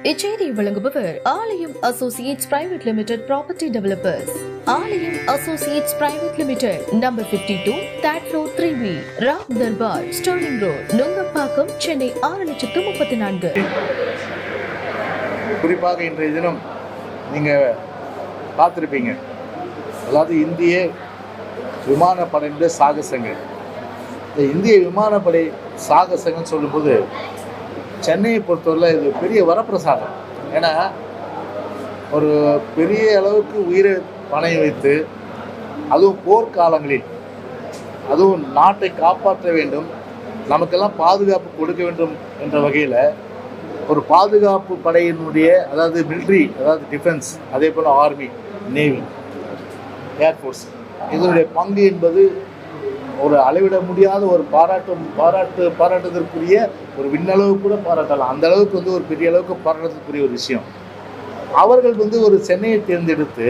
இச்செய்தியை வழங்குபவர் Aalayam associates private limited property developers. Aalayam associates private limited, number 52, third floor, 3B, Ram Darbar, Sterling road, Nungambakkam, Chennai 6,34,000. குறிப்பாக இன்றைய தினம் நீங்கள் பார்த்துருப்பீங்க, அதாவது இந்திய விமானப்படையினுடைய சாகசங்கள். இந்த இந்திய விமானப்படை சாகசங்கன்னு சொல்லும்போது சென்னையை பொறுத்தவரையில் இது பெரிய வரப்பிரசாதம். ஏன்னா ஒரு பெரிய அளவுக்கு உயிரை பணயம் வைத்து, அதுவும் போர்க்காலங்களில், அதுவும் நாட்டை காப்பாற்ற வேண்டும், நமக்கெல்லாம் பாதுகாப்பு கொடுக்க வேண்டும் என்ற வகையில் ஒரு பாதுகாப்பு படையினுடைய, அதாவது மிலிட்ரி, அதாவது டிஃபென்ஸ், அதே போல் ஆர்மி, நேவி, ஏர்ஃபோர்ஸ், இதனுடைய பங்கு என்பது ஒரு அளவிட முடியாத ஒரு பாராட்டுதற்குரிய ஒரு விண்ணளவு கூட பாராட்டலாம். அந்த அளவுக்கு ஒரு பெரிய அளவுக்கு பாராட்டுறதுக்குரிய ஒரு விஷயம். அவர்கள் ஒரு சென்னையை தேர்ந்தெடுத்து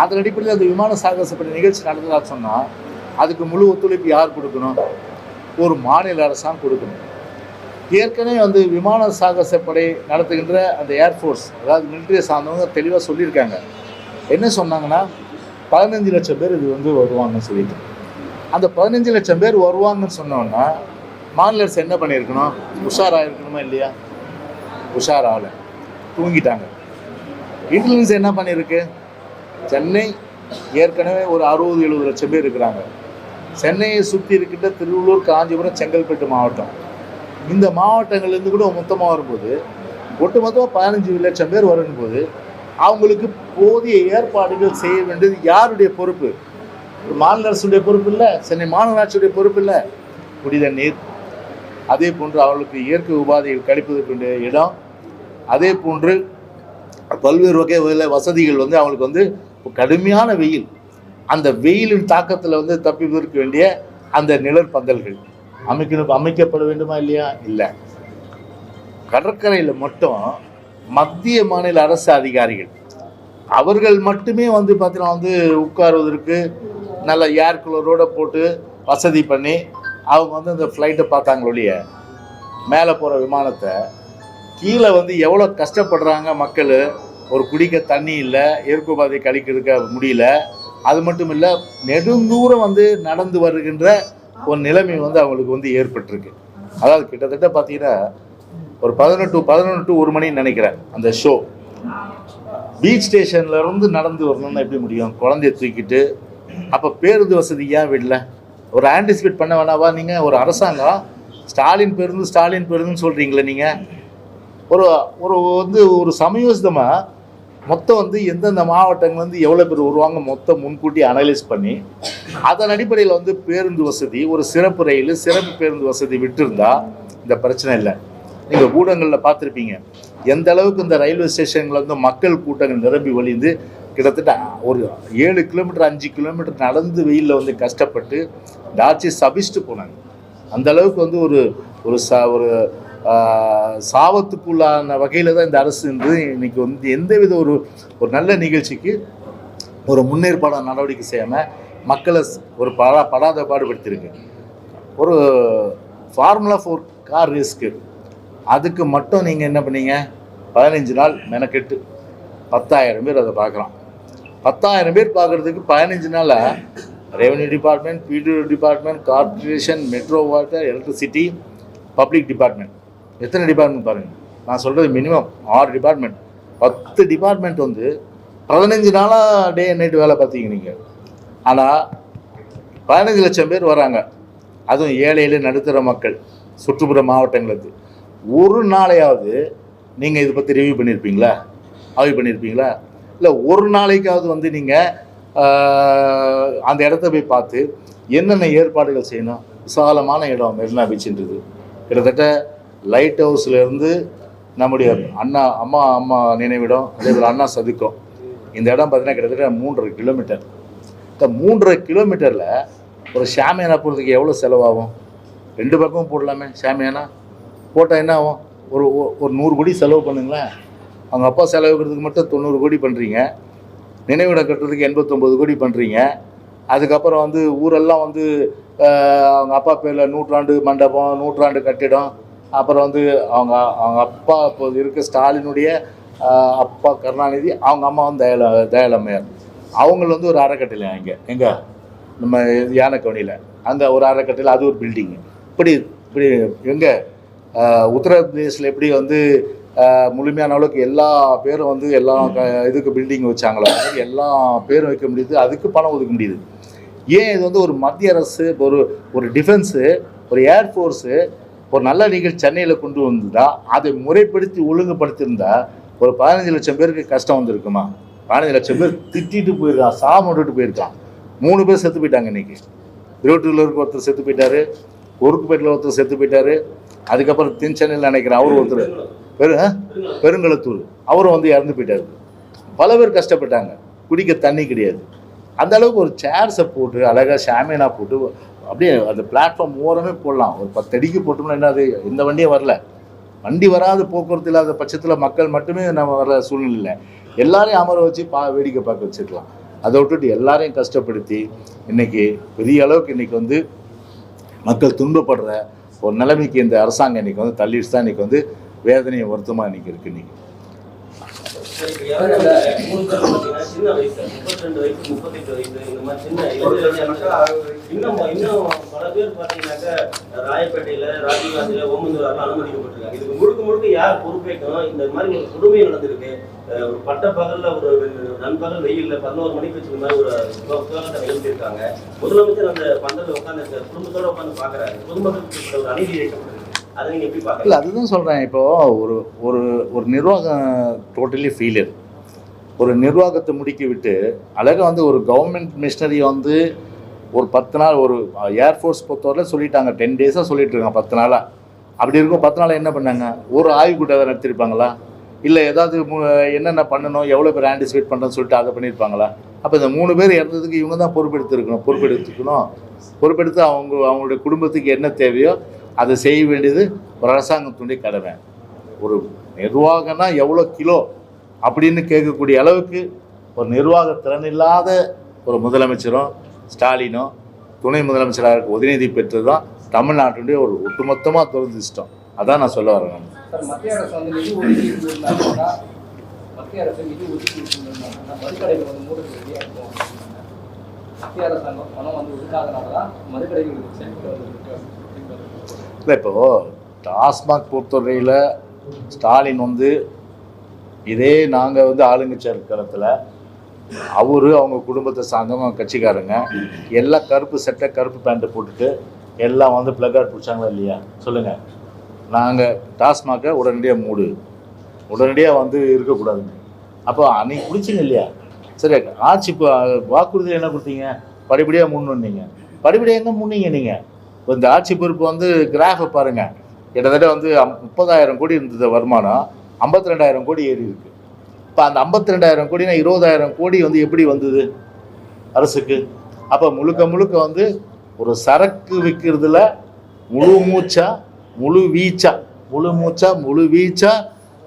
அதன் அடிப்படையில் அந்த விமான சாகசப்படை நிகழ்ச்சி நடந்ததா சொன்னால் அதுக்கு முழு ஒத்துழைப்பு யார் கொடுக்கணும்? ஒரு மாநில அரசாங்கம் கொடுக்கணும். ஏற்கனவே விமான சாகசப்படை நடத்துகின்ற அந்த ஏர்ஃபோர்ஸ், அதாவது மிலிட்ரியை சார்ந்தவங்க தெளிவாக சொல்லியிருக்காங்க. என்ன சொன்னாங்கன்னா 15 லட்சம் பேர் இது வருவாங்கன்னு சொல்லிட்டு. அந்த 15 லட்சம் பேர் வருவாங்கன்னு சொன்னோன்னா மாநில அரசு என்ன பண்ணியிருக்கணும்? உஷாராக இருக்கணுமா இல்லையா? உஷாராகல, தூங்கிட்டாங்க. இன்டெலிஜென்ஸ் என்ன பண்ணியிருக்கு? சென்னை ஏற்கனவே ஒரு 60-70 லட்சம் பேர் இருக்கிறாங்க. சென்னையை சுற்றி இருக்கின்ற திருவள்ளூர், காஞ்சிபுரம், செங்கல்பட்டு மாவட்டம், இந்த மாவட்டங்கள்லேருந்து கூட மொத்தமாக வரும்போது ஒட்டுமொத்தமாக 15 லட்சம் பேர் வரும்போது அவங்களுக்கு போதிய ஏற்பாடுகள் செய்ய வேண்டியது யாருடைய பொறுப்பு? மாநில அரசுடைய பொறுப்பு இல்லை, சென்னை மாநகராட்சியுடைய பொறுப்பு இல்லை. குடிதண்ணீர், அதே போன்று அவர்களுக்கு இயற்கை உபாதைகள் கழிப்பதற்கு இடம், அதே போன்று பல்வேறு வகை வசதிகள் அவங்களுக்கு கடுமையான வெயில், அந்த வெயிலின் தாக்கத்தில் தப்பிப்பதற்கு வேண்டிய அந்த நிழற்பந்தல்கள் அமைக்கப்பட வேண்டுமா இல்லையா? இல்லை. கடற்கரையில் மட்டும் மத்திய மாநில அரசு அதிகாரிகள் அவர்கள் மட்டுமே பார்த்தீங்கன்னா உட்காருவதற்கு நல்ல ஏர் கூலரோடு போட்டு வசதி பண்ணி அவங்க அந்த ஃப்ளைட்டை பார்த்தாங்களொழிய மேலே போகிற விமானத்தை கீழே எவ்வளோ கஷ்டப்படுறாங்க மக்கள். ஒரு குடிக்க தண்ணி இல்லை, இயற்கைபாதை கழிக்கிறதுக்க முடியல. அது மட்டும் இல்லை, நெடுந்தூரம் நடந்து வருகின்ற ஒரு நிலைமை அவங்களுக்கு ஏற்பட்டிருக்கு. அதாவது கிட்டத்தட்ட பார்த்தீங்கன்னா ஒரு 11 to 1 மணின்னு நினைக்கிறேன் அந்த ஷோ. பீச் ஸ்டேஷன்லேருந்து நடந்து வரணும்னா எப்படி முடியும்? குழந்தைய தூக்கிட்டு. அப்போ பேருந்து வசதி ஏன் விடல? ஒரு ஆன்டிசிபேட் பண்ண வேணாவா? நீங்கள் ஒரு அரசாங்கம் ஸ்டாலின் பேருந்துன்னு சொல்கிறீங்களே, நீங்கள் ஒரு ஒரு ஒரு சமயோசிதமாக மொத்தம் எந்தெந்த மாவட்டங்கள் எவ்வளோ பேர் வருவாங்க மொத்தம் முன்கூட்டி அனலைஸ் பண்ணி அதன் அடிப்படையில் பேருந்து வசதி, ஒரு சிறப்பு ரயில், சிறப்பு பேருந்து வசதி விட்டுருந்தா இந்த பிரச்சனை இல்லை. நீங்கள் ஊடகங்களில் பார்த்துருப்பீங்க எந்த அளவுக்கு இந்த ரயில்வே ஸ்டேஷன்களில் மக்கள் கூட்டங்கள் நிரம்பி வழிந்து கிட்டத்தட்ட ஒரு 7 கிலோமீட்டர் 5 கிலோமீட்டர் நடந்து வெயிலில் கஷ்டப்பட்டு டாச்சி சபிச்சுட்டு போனாங்க. அந்த அளவுக்கு ஒரு ஒரு சாவத்துக்குள்ளான வகையில் தான் இந்த அரசு இன்னைக்கு எந்தவித ஒரு நல்ல நிகழ்ச்சிக்கு ஒரு முன்னேற்பாடான நடவடிக்கை செய்யாமல் மக்களை ஒரு படாத பாடுபடுத்தியிருக்கு. ஒரு ஃபார்முலா 4 கார் ரேஸ்க்கு அதுக்கு மட்டும் நீங்கள் என்ன பண்ணீங்க? 15 நாள் மெனக்கெட்டு 10,000 பேர் அதை பார்க்கலாம். 10,000 பேர் பார்க்குறதுக்கு 15 நாளில் revenue department, BDO department, corporation, metro water, electricity, public department, எத்தனை டிபார்ட்மெண்ட் பாருங்கள். நான் சொல்கிறது மினிமம் 6 டிபார்ட்மெண்ட், 10 டிபார்ட்மெண்ட் 15 நாளாக டே அண்ட் நைட் வேலை பார்த்தீங்க நீங்கள். ஆனால் 15 லட்சம் பேர் வராங்க. அதுவும் ஏழை நடுத்தர மக்கள், சுற்றுப்புற மாவட்டங்களுக்கு. ஒரு நாளையாவது நீங்கள் இதை பற்றி ரிவ்யூ பண்ணியிருப்பீங்களா? ஆய்வு பண்ணியிருப்பீங்களா? இல்லை ஒரு நாளைக்காவது நீங்கள் அந்த இடத்த போய் பார்த்து என்னென்ன ஏற்பாடுகள் செய்யணும்? விசாலமான இடம் மெரினா பீச்சுன்றது. கிட்டத்தட்ட லைட் ஹவுஸ்லேருந்து நம்முடைய அம்மா நினைவிடம், அதே போல் அண்ணா சதுக்கம், இந்த இடம் பார்த்தீங்கன்னா கிட்டத்தட்ட 3.5 கிலோமீட்டர். இந்த 3.5 கிலோமீட்டரில் ஒரு ஷாமியானா போகிறதுக்கு எவ்வளோ செலவாகும்? 2 பக்கமும் போடலாமே. ஷாமியானா போட்டால் என்ன ஆகும்? ஒரு 100 கோடி செலவு பண்ணுங்களேன். அவங்க அப்பா செலவுக்கிறதுக்கு மட்டும் 90 கோடி பண்ணுறீங்க. நினைவிடம் கட்டுறதுக்கு 89 கோடி பண்ணுறீங்க. அதுக்கப்புறம் ஊரெல்லாம் அவங்க அப்பா பேரில் 100 ஆண்டு மண்டபம், 100 ஆண்டு கட்டிடம், அப்புறம் வந்து அவங்க அவங்க அப்பா இப்போ இருக்க ஸ்டாலினுடைய அப்பா கருணாநிதி, அவங்க அம்மா வந்து தயாளம்மையார். அவங்கள வந்து ஒரு அறக்கட்டளை இங்கே எங்கே நம்ம யானைக்கவனியில் அங்கே ஒரு அறக்கட்டளை, அது ஒரு பில்டிங்கு. இப்படி எங்கே உத்தரப்பிரதேசில் எப்படி வந்து முழுமையான அளவுக்கு எல்லா பேரும் வந்து எல்லா இதுக்கு பில்டிங் வச்சாங்களோ எல்லா பேரும் வைக்க முடியுது, அதுக்கு பணம் ஒதுக்க முடியுது. ஏன் இது வந்து ஒரு மத்திய அரசு ஒரு டிஃபென்ஸு, ஒரு ஏர்ஃபோர்ஸு ஒரு நல்ல நிகழ்ச்சி சென்னையில் கொண்டு வந்ததா, அதை முறைப்படுத்தி ஒழுங்குபடுத்தியிருந்தா ஒரு 15 லட்சம் பேருக்கு கஷ்டம் வந்திருக்குமா? 15 லட்சம் பேர் திட்டிட்டு போயிருக்கான், சாப்பிட்டுட்டு போயிருக்கான். 3 பேர் செத்து போயிட்டாங்க இன்னைக்கு. இருபத்தூரில் இருக்க ஒருத்தர் செத்து போயிட்டாரு, குறுக்குப்பேட்டில் ஒருத்தர் செத்து போயிட்டாரு. அதுக்கப்புறம் தென் சென்னையில் நினைக்கிறேன் அவர் ஒருத்தர் பெருங்களத்தூர் அவரும் வந்து இறந்து போயிட்டாரு. பல பேர் கஷ்டப்பட்டாங்க, குடிக்க தண்ணி கிடையாது. அந்த அளவுக்கு ஒரு சேர்ஸை போட்டு அழகாக ஷாமியானா போட்டு அப்படியே அந்த பிளாட்ஃபார்ம் ஓரமே போடலாம். ஒரு 10 அடிக்கு போட்டோம்னா என்ன, அது எந்த வண்டியும் வரல, வண்டி வராது, போக்குவரத்து இல்லாத பட்சத்தில் மக்கள் மட்டுமே நம்ம வர சூழ்நிலை எல்லாரையும் அமர வச்சு வேடிக்கை பார்க்க வச்சுக்கலாம். அதை விட்டுட்டு எல்லாரையும் கஷ்டப்படுத்தி இன்னைக்கு பெரிய அளவுக்கு இன்னைக்கு வந்து மக்கள் துன்பப்படுற ஒரு நிலைமைக்கு இந்த அரசாங்கம் இன்னைக்கு வந்து தள்ளிடுச்சு தான் இன்னைக்கு வந்து வேதனையை வருத்தமாக இன்னைக்கு இருக்கு. இன்னைக்கு சின்ன வயசு 32 வயசு 38 வயசு இந்த மாதிரி சின்ன இன்னும் பல பேர் பார்த்தீங்கன்னாக்கா ராயப்பேட்டையில ராஜீவ்காந்தியில ஓமந்தூர்ல அனுமதிக்கப்பட்டிருக்காங்க. இதுக்கு முழுக்க யார் பொறுப்பேற்கணும்? இந்த மாதிரி ஒரு கொடுமை நடந்திருக்கு. ஒரு பட்ட பகல்ல ஒரு நண்பகல் வெயில்ல 11 மணிக்கு வச்சிருந்த மாதிரி ஒரு விவகாரத்தை நிகழ்த்தியிருக்காங்க. முதலமைச்சர் அந்த பந்தல உட்காந்து குடும்பத்தோட உட்காந்து பாக்குறாரு. பொதுமக்களுக்கு ஒரு அநீதி இழைக்கப்பட்டிருக்கு. அதை நீங்க எப்படி பாக்குறீங்க? இல்லை, அதுதான் சொல்றேன். இப்போ ஒரு நிர்வாகம் டோட்டலி ஃபெயிலியர். ஒரு நிர்வாகத்தை முடுக்கி விட்டு அழகாக வந்து ஒரு கவர்மெண்ட் மிஷினரி வந்து ஒரு 10 நாள் ஒரு ஏர்ஃபோர்ஸ் பொறுத்தவரை சொல்லிட்டாங்க, 10 டேஸாக சொல்லிட்டு இருக்காங்க, 10 நாளாக. அப்படி இருக்கும் 10 நாளாக என்ன பண்ணாங்க? ஒரு ஆய்வு கூட்டம் நடத்திருப்பாங்களா? இல்லை ஏதாவது என்னென்ன பண்ணணும், எவ்வளோ பேர் ஆன்டிசிபேட் பண்ணுறோன்னு சொல்லிட்டு அதை பண்ணியிருப்பாங்களா? அப்போ இந்த 3 பேர் இறந்ததுக்கு இவங்க தான் பொறுப்பெடுத்து அவங்களுடைய குடும்பத்துக்கு என்ன தேவையோ அதை செய்ய வேண்டியது ஒரு அரசாங்கத்துடைய கடமை. ஒரு நிர்வாகம்னா எவ்வளோ கிலோ அப்படின்னு கேட்கக்கூடிய அளவுக்கு ஒரு நிர்வாக திறன் இல்லாத ஒரு முதலமைச்சரும் ஸ்டாலினும் துணை முதலமைச்சராக இருக்க உதயநிதி பெற்றது தான் தமிழ்நாட்டுடைய ஒரு ஒட்டுமொத்தமாக துரதிர்ஷ்டம். அதான் நான் சொல்ல வரேன். மத்திய அரசு வந்து நிதி ஒதுக்கி இருந்தாங்கன்னா மத்திய அரசாங்கம் பணம் வந்து ஒதுக்காதனால தான் மதுக்கடைகள் இல்லை, இப்போது டாஸ்மாக் பொறுத்தவரையில் ஸ்டாலின் வந்து இதே நாங்கள் வந்து ஆளுங்கட்சி காலத்தில் அவங்க குடும்பத்தை சார்ந்தவங்க கட்சிக்காரங்க எல்லாம் கருப்பு சட்டை கருப்பு பேண்ட்டை போட்டுட்டு எல்லாம் வந்து பிளக்கார்ட் பிடிச்சாங்களா இல்லையா? சொல்லுங்கள். நாங்கள் டாஸ்மாகை உடனடியாக வந்து இருக்கக்கூடாதுங்க. அப்போ அன்னைக்கு பிடிச்சிங்க இல்லையா? சரி, ஆட்சி வாக்குறுதி என்ன கொடுத்தீங்க? படிப்படியாக முன் வந்தீங்க. படிப்படியாக எங்கே முன்னீங்க நீங்கள்? இப்போ இந்த ஆட்சி பொறுப்பு வந்து கிராஃபை பாருங்கள். கிட்டத்தட்ட வந்து 30,000 கோடி இருந்தது வருமானம், 52,000 கோடி ஏறி இருக்கு. இப்போ அந்த 52,000 கோடினா 20,000 கோடி வந்து எப்படி வந்தது அரசுக்கு? அப்போ முழுக்க வந்து ஒரு சரக்கு விற்கிறதுல முழு வீச்சா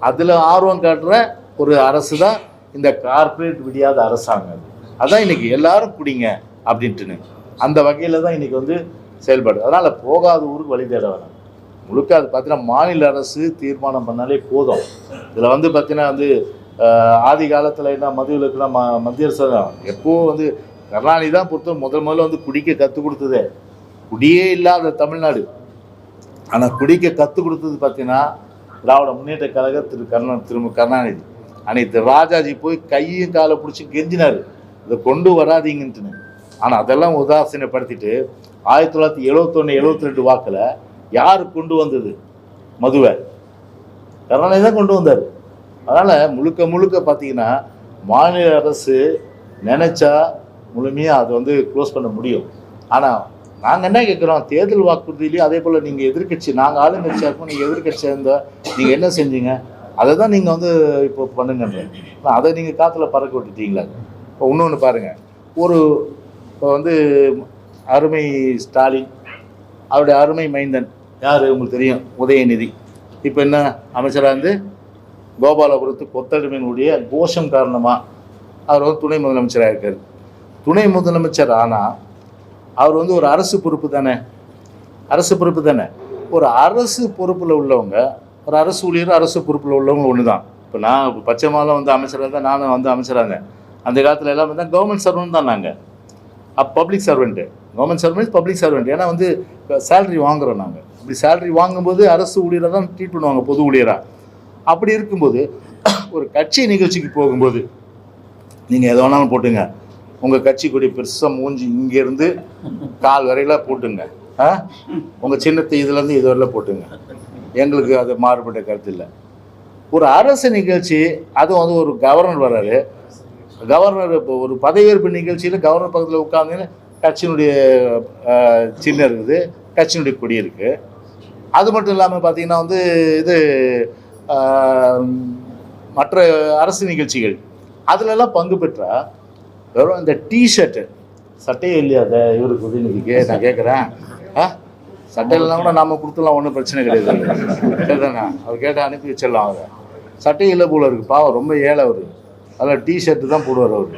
அதில் ஆர்வம் காட்டுற ஒரு அரசு தான் இந்த கார்ப்பரேட் விடியாத அரசாங்கம். அதான் இன்னைக்கு எல்லாரும் குடிங்க அப்படின்ட்டுன்னு அந்த வகையில் தான் இன்னைக்கு வந்து செயல்பாடு. அதனால் போகாத ஊருக்கு வழி தேட வேணாம். முழுக்க அது பார்த்தீங்கன்னா மாநில அரசு தீர்மானம் பண்ணாலே போதும். இதில் வந்து பார்த்தீங்கன்னா வந்து ஆதி காலத்தில் என்ன மதுவிலக்குலாம் மத்திய அரசு தான் எப்போவும் வந்து கருணாநிதி தான் முதல்ல வந்து குடிக்க கற்றுக் கொடுத்ததே. குடியே இல்லாத தமிழ்நாடு, ஆனால் குடிக்க கற்றுக் கொடுத்தது பார்த்தீங்கன்னா திராவிட முன்னேற்ற கழக கருணாநிதி. அன்னைக்கு ராஜாஜி போய் கையும் காலை பிடிச்சி கெஞ்சினார், இதை கொண்டு வராதிங்கன்ட்டுன்னு. ஆனால் அதெல்லாம் உதாசீனப்படுத்திட்டு 1971-72 வாக்கில் யார் கொண்டு வந்தது மதுவை? கருணாநிதி தான் கொண்டு வந்தார். அதனால் முழுக்க பார்த்தீங்கன்னா மாநில அரசு நினச்சா முழுமையாக அதை வந்து க்ளோஸ் பண்ண முடியும். ஆனால் நாங்கள் என்ன கேட்குறோம், தேர்தல் வாக்குறுதியிலையும் அதே போல் நீங்கள் எதிர்கட்சி, நாங்கள் ஆளுங்கட்சியாக இருக்கோம், நீங்கள் எதிர்கட்சியாக இருந்தால் நீங்கள் என்ன செஞ்சீங்க? அதை தான் நீங்கள் வந்து இப்போ பண்ணுங்கன்ற அதை நீங்கள் காற்றுல பறக்க விட்டுட்டீங்களா? இப்போ இன்னொன்று பாருங்கள், இப்போ வந்து அருமை ஸ்டாலின், அவருடைய அருமை மைந்தன் யார் உங்களுக்கு தெரியும், உதயநிதி. இப்போ என்ன அமைச்சராக இருந்து கோபாலபுரத்து கொத்தடிமையினுடைய கோஷம் காரணமாக அவர் வந்து துணை முதலமைச்சராக இருக்கார். துணை முதலமைச்சர் ஆனால் அவர் வந்து ஒரு அரசு பொறுப்பு தானே. ஒரு அரசு பொறுப்பில் உள்ளவங்க, ஒரு அரசு ஊழியர் அரசு பொறுப்பில் உள்ளவங்க ஒன்று தான். இப்போ நான் பச்சை மாதம் வந்து அமைச்சராக தான், நானும் வந்து அமைச்சராங்க. அந்த காலத்தில் எல்லாமே தான் கவர்மெண்ட் சர்வெண்ட் தான். நாங்கள் public servant, government servant public servant. ஏன்னா வந்து சேலரி வாங்குகிறோம் நாங்கள். இப்படி சேலரி வாங்கும்போது அரசு ஊழியரை தான் ட்ரீட் பண்ணுவாங்க, பொது ஊழியராக. அப்படி இருக்கும்போது ஒரு கட்சி நிகழ்ச்சிக்கு போகும்போது நீங்கள் எதை வேணாலும் போட்டுங்க, உங்கள் கட்சி கொடி பெருசாக மூஞ்சி இங்கேருந்து கால் வரையில் போட்டுங்க, உங்கள் சின்னத்தை இதுலேருந்து இது வரையில் போட்டுங்க, எங்களுக்கு அது மாறுபட்ட கருத்து இல்லை. ஒரு அரசு நிகழ்ச்சி, அதுவும் வந்து ஒரு கவர்னர் வர்றாரு, கவர்னர் இப்போ ஒரு பதவியேற்பு நிகழ்ச்சியில் கவர்னர் பக்கத்தில் உட்காந்து கட்சியினுடைய சின்னம் இருக்குது, கட்சியினுடைய கொடி இருக்குது. அது மட்டும் இல்லாமல் பார்த்தீங்கன்னா வந்து இது மற்ற அரசு நிகழ்ச்சிகள் அதிலெல்லாம் பங்கு பெற்றால் வெறும் இந்த டிஷர்ட்டு, சட்டையே இல்லையா அதை இவருக்கு உதயநிதிக்கு நான் கேட்குறேன், சட்டையிலாம் கூட நாம் கொடுத்துலாம் ஒன்றும் பிரச்சனை கிடையாது, சரிதானே? அவர் கேட்டால் அனுப்பி வச்சிடலாம். அவர் சட்டையும் இல்லை போல இருக்குது, பாவம் ரொம்ப ஏழை அவர். அதில் டிஷர்ட்டு தான் போடுவார் அவர்.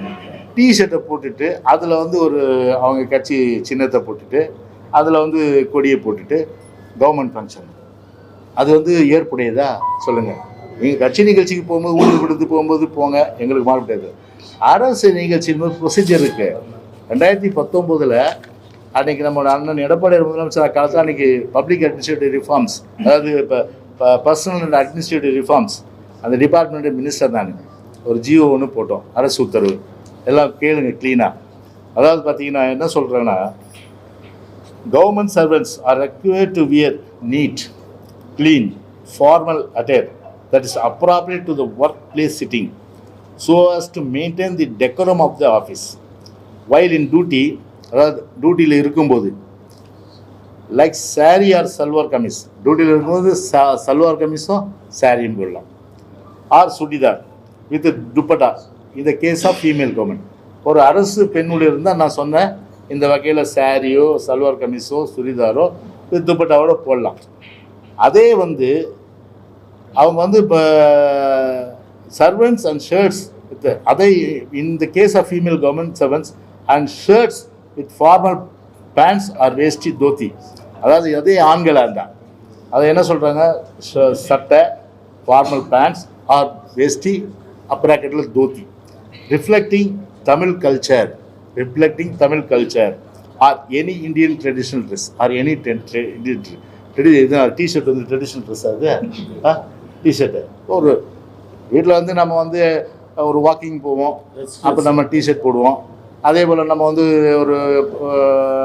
டிஷர்ட்டை போட்டுட்டு அதில் வந்து ஒரு அவங்க கட்சி சின்னத்தை போட்டுட்டு அதில் வந்து கொடியை போட்டுட்டு கவர்மெண்ட் ஃபங்க்ஷன், அது வந்து ஏற்புடையதா சொல்லுங்கள்? நீங்கள் கட்சி நிகழ்ச்சிக்கு போகும்போது ஊருக்கு கொடுத்து போகும்போது போங்க, எங்களுக்கு மாறப்படாது. அரசு நிகழ்ச்சியின் போது ப்ரொசீஜர் இருக்குது. 2019 அன்றைக்கி நம்மளோட அண்ணன் எடப்பாடி முதலமைச்சர் காலத்தில் அன்றைக்கி பப்ளிக் அட்மினிஸ்ட்ரேட்டிவ் ரிஃபார்ம்ஸ், அதாவது இப்போ பர்சனல் அண்ட் அட்மினிஸ்ட்ரேட்டிவ் ரிஃபார்ம்ஸ், அந்த டிபார்ட்மெண்ட் மினிஸ்டர் நான் ஒரு ஜியோ ஒன்று போட்டோம், அரசு உத்தரவு. எல்லாம் கேளுங்க க்ளீனாக. அதாவது பார்த்தீங்கன்னா என்ன சொல்கிறேன்னா, government servants are required to wear neat, clean, formal attire that is appropriate to the workplace setting so as to maintain the decorum of the office. While in duty, அதாவது டியூட்டியில் இருக்கும்போது லைக் சாரி ஆர் சல்வார் கமிஸ், டியூட்டியில் இருக்கும்போது சல்வார் கமிஸும் சாரின்னு போடலாம், R churidar with dupatta இந்த case of female government. ஒரு அரசு பெண் ஊழியர் இருந்தால் நான் சொன்னேன் இந்த வகையில் சாரியோ சல்வார் கமிஸோ சுடிதாரோ வித் துப்பட்டாவோட போடலாம். அதே வந்து அவங்க வந்து இப்போ சர்வெண்ட்ஸ் அண்ட் ஷர்ட்ஸ் வித் அதை in the case of female government servants and shirts with formal pants or veshti dhoti, அதாவது அதே ஆண்களாக இருந்தால் அதை என்ன சொல்கிறாங்க, சட்டை ஃபார்மல் பேண்ட்ஸ் ஆர் வேஷ்டி அப்ராக்கெட்டில் dhoti, reflecting Tamil culture or any Indian traditional dress or any Indian T-shirt வந்து ட்ரெடிஷ்னல் ட்ரெஸ். அது டிஷர்ட்டு ஒரு வீட்டில் வந்து நம்ம வந்து ஒரு வாக்கிங் போவோம், அப்போ நம்ம டிஷர்ட் போடுவோம். அதே போல் நம்ம வந்து ஒரு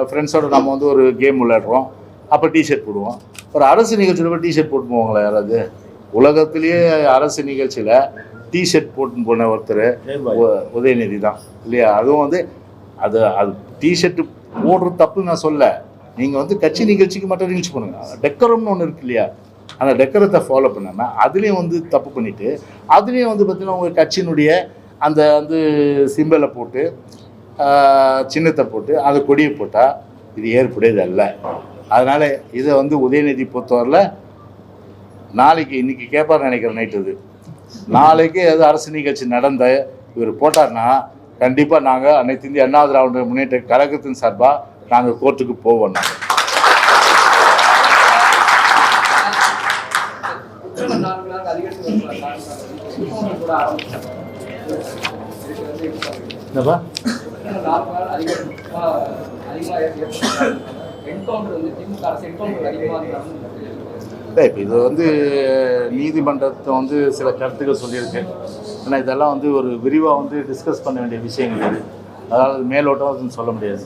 ஃப்ரெண்ட்ஸோடு நம்ம வந்து ஒரு கேம் விளையாடுறோம், அப்போ டிஷர்ட் போடுவோம். ஒரு அரசு நிகழ்ச்சியில் போய் டிஷர்ட் போட்டு போவாங்களா யாராவது? உலகத்துலேயே அரசு நிகழ்ச்சியில் டிஷர்ட் போட்டுன்னு போன ஒருத்தர் உதயநிதி தான் இல்லையா? அதுவும் வந்து அது டிஷர்ட்டு போடுறது தப்பு நான் சொல்ல, நீங்கள் வந்து கட்சி நிகழ்ச்சிக்கு மட்டும் நிகழ்ச்சி பண்ணுங்க. டெக்கரம்னு ஒன்று இருக்கு இல்லையா, அந்த டெக்கரத்தை ஃபாலோ பண்ணாமல் அதுலேயும் வந்து தப்பு பண்ணிவிட்டு அதுலேயும் வந்து பார்த்திங்கன்னா உங்கள் கட்சியினுடைய அந்த வந்து சிம்பலை போட்டு சின்னத்தை போட்டு அந்த கொடியை போட்டால் இது ஏற்புடையது அல்ல. அதனால் இதை வந்து உதயநிதி பொறுத்தவரையில் நாளைக்கு இன்றைக்கி கேட்பார் நினைக்கிறேன் நைட்டு, இது நாளைக்கு ஏதாவது அரசு நிகழ்ச்சி நடந்த இவர் போட்டார்னா கண்டிப்பாக நாங்கள் அனைத்து இந்திய அண்ணா திராவிட முன்னேற்ற கழகத்தின் சார்பாக நாங்கள் கோர்ட்டுக்கு போவோம். என்னப்பா இப்போ இது வந்து நீதிமன்றத்தை வந்து சில கருத்துக்கள் சொல்லியிருக்கு. ஆனால் இதெல்லாம் வந்து ஒரு விரிவாக வந்து டிஸ்கஸ் பண்ண வேண்டிய விஷயங்கள் இது, அதாவது மேலோட்டம் சொல்ல முடியாது.